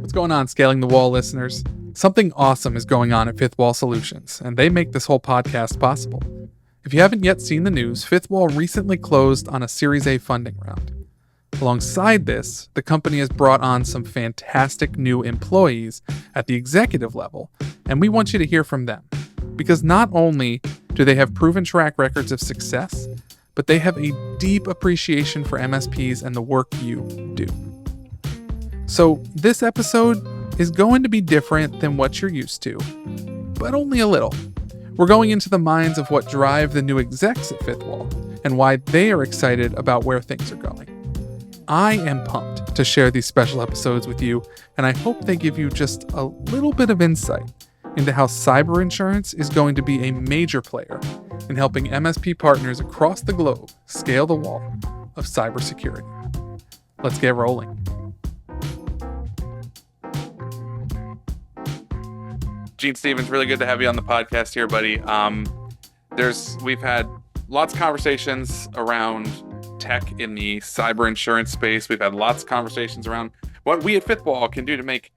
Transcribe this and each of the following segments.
What's going on, Scaling the Wall listeners? Something awesome is going on at FifthWall Solutions, and they make this whole podcast possible. If you haven't yet seen the news, FifthWall recently closed on a Series A funding round. Alongside this, the company has brought on some fantastic new employees at the executive level, and we want you to hear from them. Because not only do they have proven track records of success, but they have a deep appreciation for MSPs and the work you do. So this episode is going to be different than what you're used to, but only a little. We're going into the minds of what drive the new execs at FifthWall and why they are excited about where things are going. I am pumped to share these special episodes with you, and I hope they give you just a little bit of insight into how cyber insurance is going to be a major player in helping MSP partners across the globe scale the wall of cybersecurity. Let's get rolling. Gene Stevens, really good to have you on the podcast here, buddy. We've had lots of conversations around tech in the cyber insurance space. We've had lots of conversations around what we at FifthWall can do to make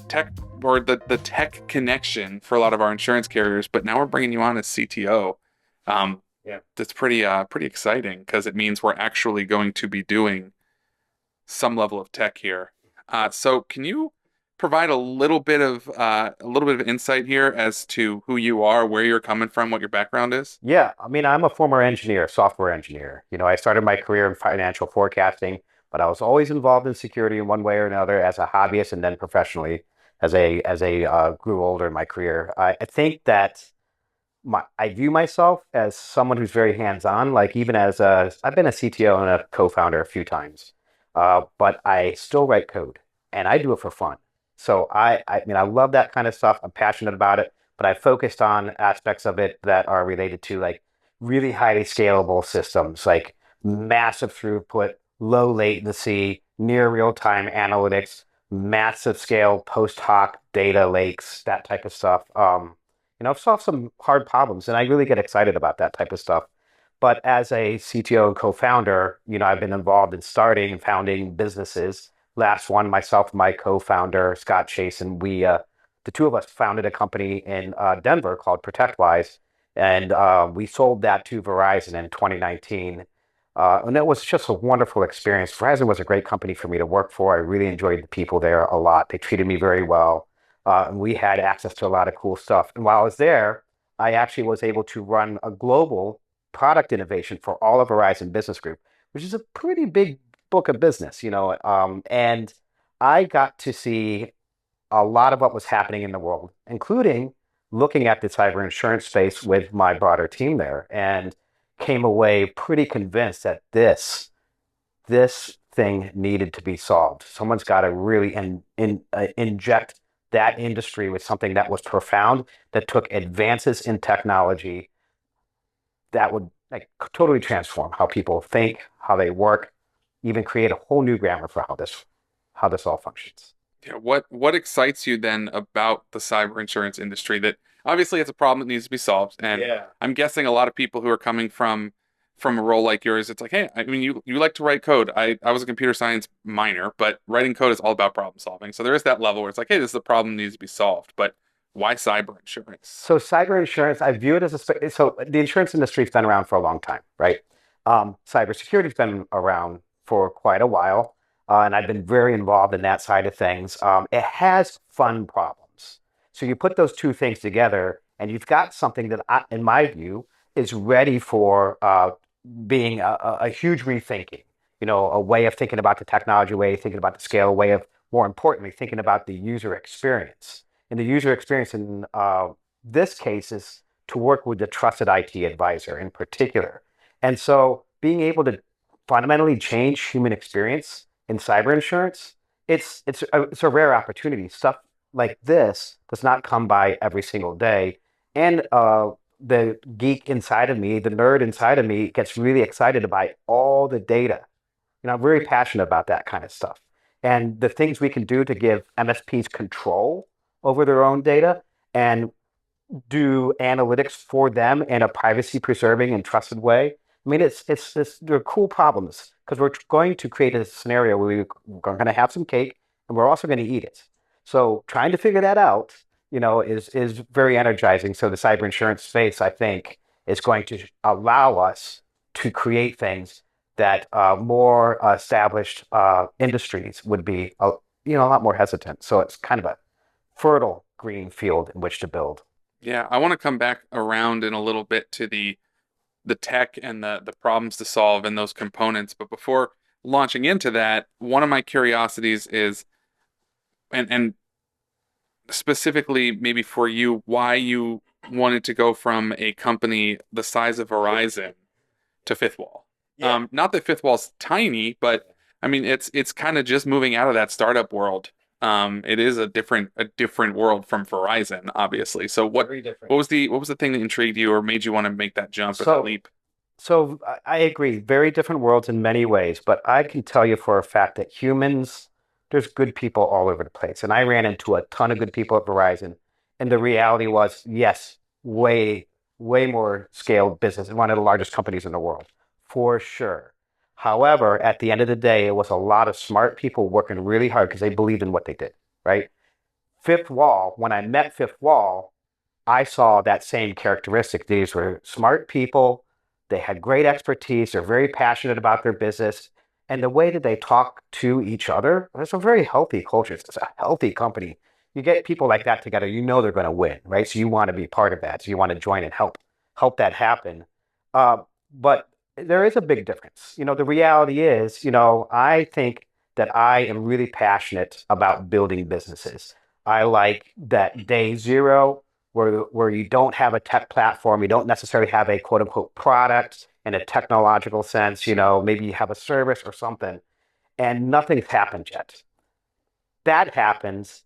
tech or the tech connection for a lot of our insurance carriers. But now we're bringing you on as CTO. That's pretty exciting because it means we're actually going to be doing some level of tech here. So can you provide a little bit of insight here as to who you are, where you're coming from, what your background is? Yeah, I mean, I'm a former engineer, software engineer. I started my career in financial forecasting, but I was always involved in security in one way or another as a hobbyist and then professionally as I grew older in my career. I think that I view myself as someone who's very hands-on. Like I've been a CTO and a co-founder a few times, but I still write code and I do it for fun. So I love that kind of stuff. I'm passionate about it, but I focused on aspects of it that are related to like really highly scalable systems, like massive throughput, low latency, near real-time analytics, massive scale post hoc data lakes, that type of stuff. I've solved some hard problems and I really get excited about that type of stuff. But as a CTO and co-founder, I've been involved in starting and founding businesses. Last one, myself, my co-founder, Scott Chase, and we, the two of us founded a company in Denver called ProtectWise, and we sold that to Verizon in 2019. And it was just a wonderful experience. Verizon was a great company for me to work for. I really enjoyed the people there a lot. They treated me very well. And we had access to a lot of cool stuff. And while I was there, I actually was able to run a global product innovation for all of Verizon Business Group, which is a pretty big book of business, and I got to see a lot of what was happening in the world, including looking at the cyber insurance space with my broader team there, and came away pretty convinced that this thing needed to be solved. Someone's got to really inject that industry with something that was profound, that took advances in technology that would totally transform how people think, how they work, even create a whole new grammar for how this all functions. Yeah, what excites you then about the cyber insurance industry? That obviously it's a problem that needs to be solved, and I'm guessing a lot of people who are coming from a role like yours, it's like, hey, I mean, you like to write code. I was a computer science minor, but writing code is all about problem solving. So there is that level where it's like, hey, this is a problem that needs to be solved, but why cyber insurance? So cyber insurance, I view it as so the insurance industry's been around for a long time, right? Cybersecurity's been around for quite a while, and I've been very involved in that side of things. It has fun problems. So you put those two things together, and you've got something that, in my view, is ready for being a huge rethinking. A way of thinking about the technology, a way of thinking about the scale, a way of, more importantly, thinking about the user experience. And the user experience in this case is to work with the trusted IT advisor in particular. And so being able to fundamentally change human experience in cyber insurance, it's a rare opportunity. Stuff like this does not come by every single day. And the geek inside of me, the nerd inside of me, gets really excited by all the data. I'm very passionate about that kind of stuff. And the things we can do to give MSPs control over their own data and do analytics for them in a privacy-preserving and trusted way. I mean, they're cool problems because we're going to create a scenario where we're going to have some cake and we're also going to eat it. So trying to figure that out, is very energizing. So the cyber insurance space, I think, is going to allow us to create things that more established industries would be, a lot more hesitant. So it's kind of a fertile green field in which to build. Yeah, I want to come back around in a little bit to the tech and the problems to solve and those components. But before launching into that, one of my curiosities is, and specifically maybe for you, why you wanted to go from a company the size of Verizon to FifthWall. Yeah. Not that FifthWall's tiny, but I mean it's kind of just moving out of that startup world. It is a different world from Verizon, obviously. So Very different. what was the thing that intrigued you or made you want to make that jump or that So, leap? so I agree. Very different worlds in many ways, but I can tell you for a fact that humans, there's good people all over the place. And I ran into a ton of good people at Verizon. And the reality was, yes, way, way more scaled business and one of the largest companies in the world, for sure. However, at the end of the day, it was a lot of smart people working really hard because they believed in what they did, right? Fifth Wall, when I met Fifth Wall, I saw that same characteristic. These were smart people. They had great expertise. They're very passionate about their business. And the way that they talk to each other, it's a very healthy culture. It's a healthy company. You get people like that together, they're going to win, right? So you want to be part of that. So you want to join and help that happen. Uh, but there is a big difference. The reality is, I think that I am really passionate about building businesses. I like that day zero where you don't have a tech platform, you don't necessarily have a quote unquote product in a technological sense, maybe you have a service or something, and nothing's happened yet. That happens,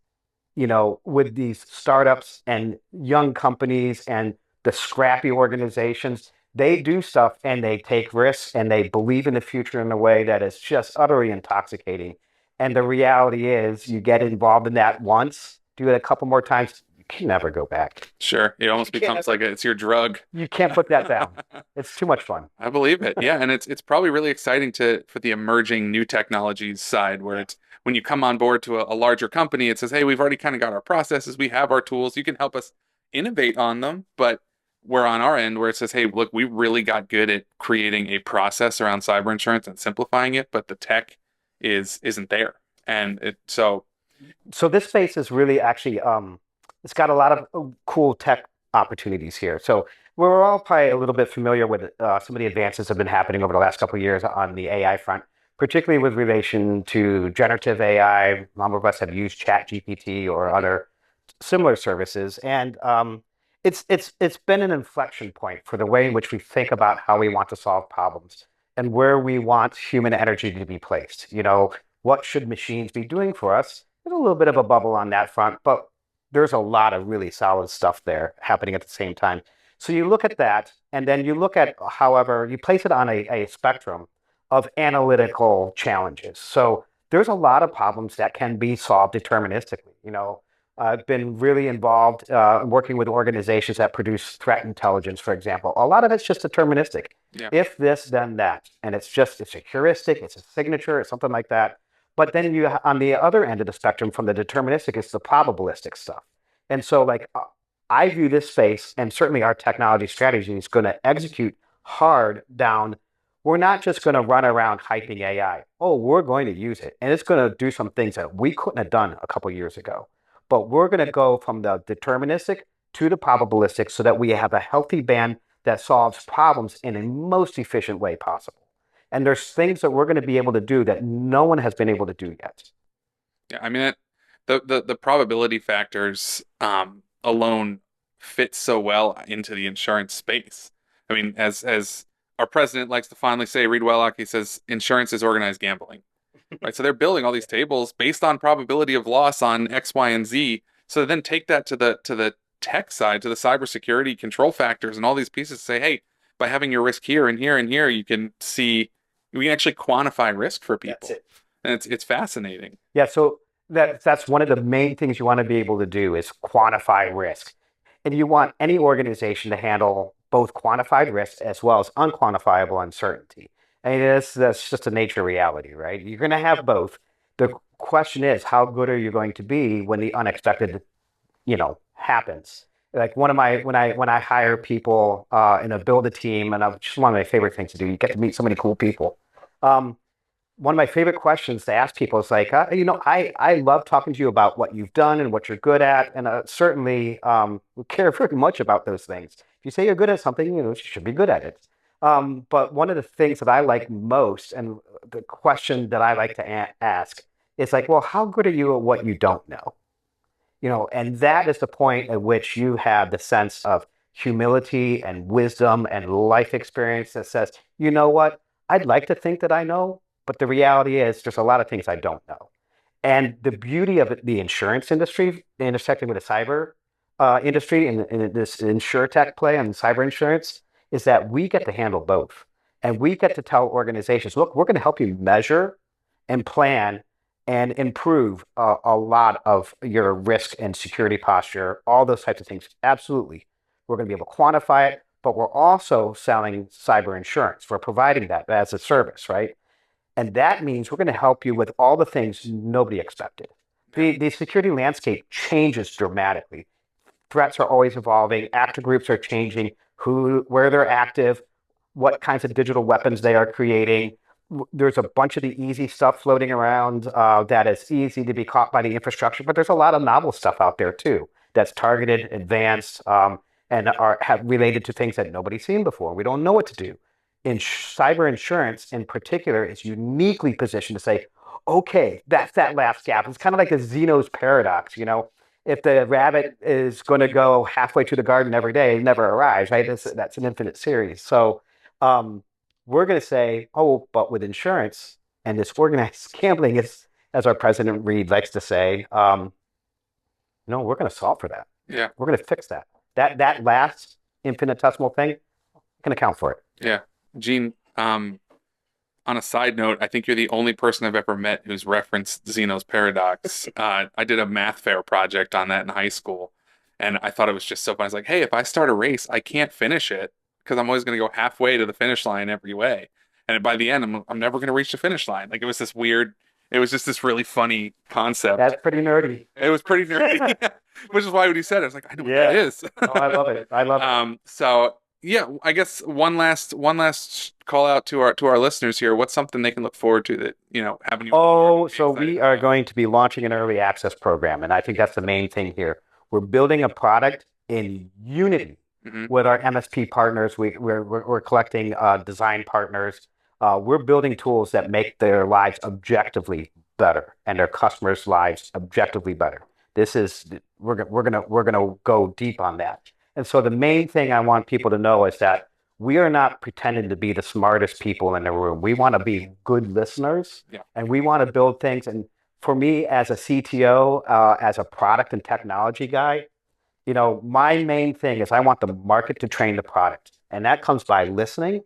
with these startups and young companies and the scrappy organizations. They do stuff and they take risks and they believe in the future in a way that is just utterly intoxicating. And the reality is, you get involved in that once, do it a couple more times, you can never go back. Sure, it almost becomes like it's your drug. You can't put that down. It's too much fun. I believe it. Yeah, and it's probably really exciting for the emerging new technologies side where it's when you come on board to a larger company, it says, "Hey, we've already kind of got our processes, we have our tools, you can help us innovate on them." But we're on our end where it says, "Hey, look, we really got good at creating a process around cyber insurance and simplifying it, but the tech isn't there." And So this space is really actually it's got a lot of cool tech opportunities here. So we're all probably a little bit familiar with some of the advances that have been happening over the last couple of years on the AI front, particularly with relation to generative AI. A number of us have used ChatGPT or other similar services, and it's been an inflection point for the way in which we think about how we want to solve problems and where we want human energy to be placed. What should machines be doing for us? There's a little bit of a bubble on that front, but there's a lot of really solid stuff there happening at the same time. So you look at that, and then you look at, however, you place it on a spectrum of analytical challenges. So there's a lot of problems that can be solved deterministically. I've been really involved working with organizations that produce threat intelligence, for example. A lot of it's just deterministic. yeah. If this, then that. And it's a heuristic, it's a signature, it's something like that. But then on the other end of the spectrum from the deterministic, it's the probabilistic stuff. And so I view this space and certainly our technology strategy is going to execute hard down. We're not just going to run around hyping AI. Oh, we're going to use it. And it's going to do some things that we couldn't have done a couple of years ago. But we're going to go from the deterministic to the probabilistic so that we have a healthy band that solves problems in a most efficient way possible. And there's things that we're going to be able to do that no one has been able to do yet. Yeah, I mean, the probability factors alone fit so well into the insurance space. I mean, as our president likes to fondly say, Reed Wellock, he says, insurance is organized gambling, right? So they're building all these tables based on probability of loss on X, Y, and Z. So then take that to the tech side, to the cybersecurity control factors and all these pieces. Say, hey, by having your risk here and here and here, we can actually quantify risk for people. That's it. And it's fascinating. Yeah, so that's one of the main things you want to be able to do is quantify risk. And you want any organization to handle both quantified risk as well as unquantifiable uncertainty. And that's just a nature reality, right? You're going to have both. The question is, how good are you going to be when the unexpected, happens? Like one of my when I hire people and I build a team, and just one of my favorite things to do. You get to meet so many cool people. Um, One of my favorite questions to ask people is like, I love talking to you about what you've done and what you're good at, and certainly care very much about those things. If you say you're good at something, you should be good at it. But one of the things that I like most, and the question that I like to ask, is like, well, how good are you at what you don't know? And that is the point at which you have the sense of humility and wisdom and life experience that says, you know what, I'd like to think that I know, but the reality is there's a lot of things I don't know. And the beauty of the insurance industry intersecting with the cyber industry and this Insurtech play on cyber insurance is that we get to handle both. And we get to tell organizations, look, we're going to help you measure and plan and improve a lot of your risk and security posture, all those types of things. Absolutely. We're going to be able to quantify it, but we're also selling cyber insurance. We're providing that as a service, right? And that means we're going to help you with all the things nobody expected. The security landscape changes dramatically. Threats are always evolving. Actor groups are changing where they're active, what kinds of digital weapons they are creating. There's a bunch of the easy stuff floating around that is easy to be caught by the infrastructure, but there's a lot of novel stuff out there too that's targeted, advanced, and have related to things that nobody's seen before. We don't know what to do. Cyber insurance in particular is uniquely positioned to say, okay, that's that last gap. It's kind of like the Zeno's paradox, If the rabbit is going to go halfway to the garden every day, it never arrives, right? That's an infinite series. So we're going to say, oh, but with insurance and this organized gambling, as our president Reed likes to say, no, we're going to solve for that. Yeah. We're going to fix that. That last infinitesimal thing, can account for it. Yeah. Gene, on a side note, I think you're the only person I've ever met who's referenced Zeno's paradox. I did a math fair project on that in high school, and I thought it was just so fun. I was like, hey, if I start a race, I can't finish it because I'm always going to go halfway to the finish line every way. And by the end, I'm never going to reach the finish line. Like, it was just this really funny concept. That's pretty nerdy. It was pretty nerdy, which is why when he said it, I was like, I know what that is. Oh, I love it. I love it. So yeah, I guess one last call out to our listeners here. What's something they can look forward to that, having you? Oh, so we are going to be launching an early access program, and I think that's the main thing here. We're building a product in unity with our MSP partners. We're collecting design partners. We're building tools that make their lives objectively better and their customers' lives objectively better. We're gonna go deep on that. And so the main thing I want people to know is that we are not pretending to be the smartest people in the room. We want to be good listeners, and we want to build things. And for me, as a CTO, as a product and technology guy, my main thing is I want the market to train the product, and that comes by listening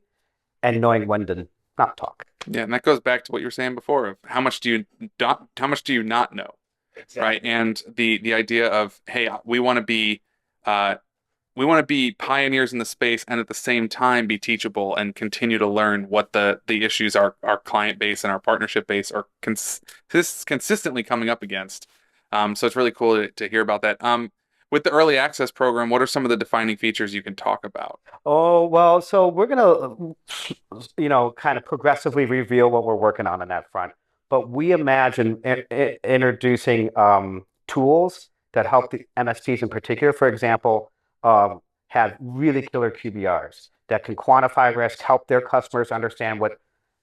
and knowing when to not talk. Yeah, and that goes back to what you were saying before of how much do you not know, exactly. Right? And the idea of, hey, we want to be pioneers in the space and at the same time be teachable and continue to learn what the issues our client base and our partnership base are consistently coming up against. So it's really cool to hear about that. With the early access program, what are some of the defining features you can talk about? Oh, well, so we're going to, kind of progressively reveal what we're working on that front. But we imagine introducing tools that help the MSPs in particular, for example, have really killer QBRs that can quantify risk, help their customers understand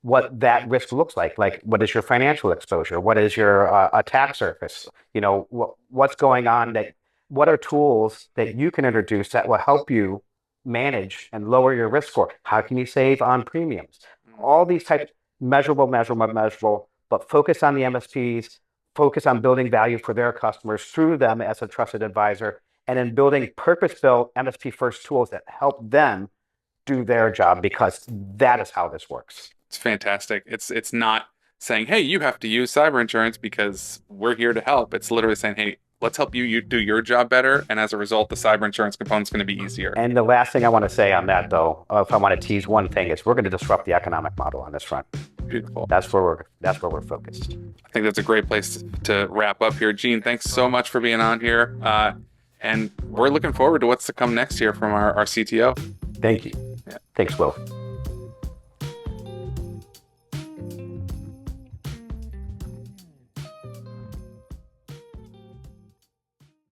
what that risk looks like. Like, what is your financial exposure? What is your attack surface? What's going on? What are tools that you can introduce that will help you manage and lower your risk score? How can you save on premiums? All these types, measurable, but focus on the MSPs, focus on building value for their customers through them as a trusted advisor, and then building purpose-built MSP-first tools that help them do their job, because that is how this works. It's fantastic. It's not saying, hey, you have to use cyber insurance because we're here to help. It's literally saying, hey, let's help you do your job better, and as a result, the cyber insurance component is going to be easier. And the last thing I want to say on that, though, if I want to tease one thing, is we're going to disrupt the economic model on this front. Beautiful. That's where we're focused. I think that's a great place to wrap up here. Gene, thanks so much for being on here. And we're looking forward to what's to come next year from our CTO. Thank you. Yeah. Thanks, Will.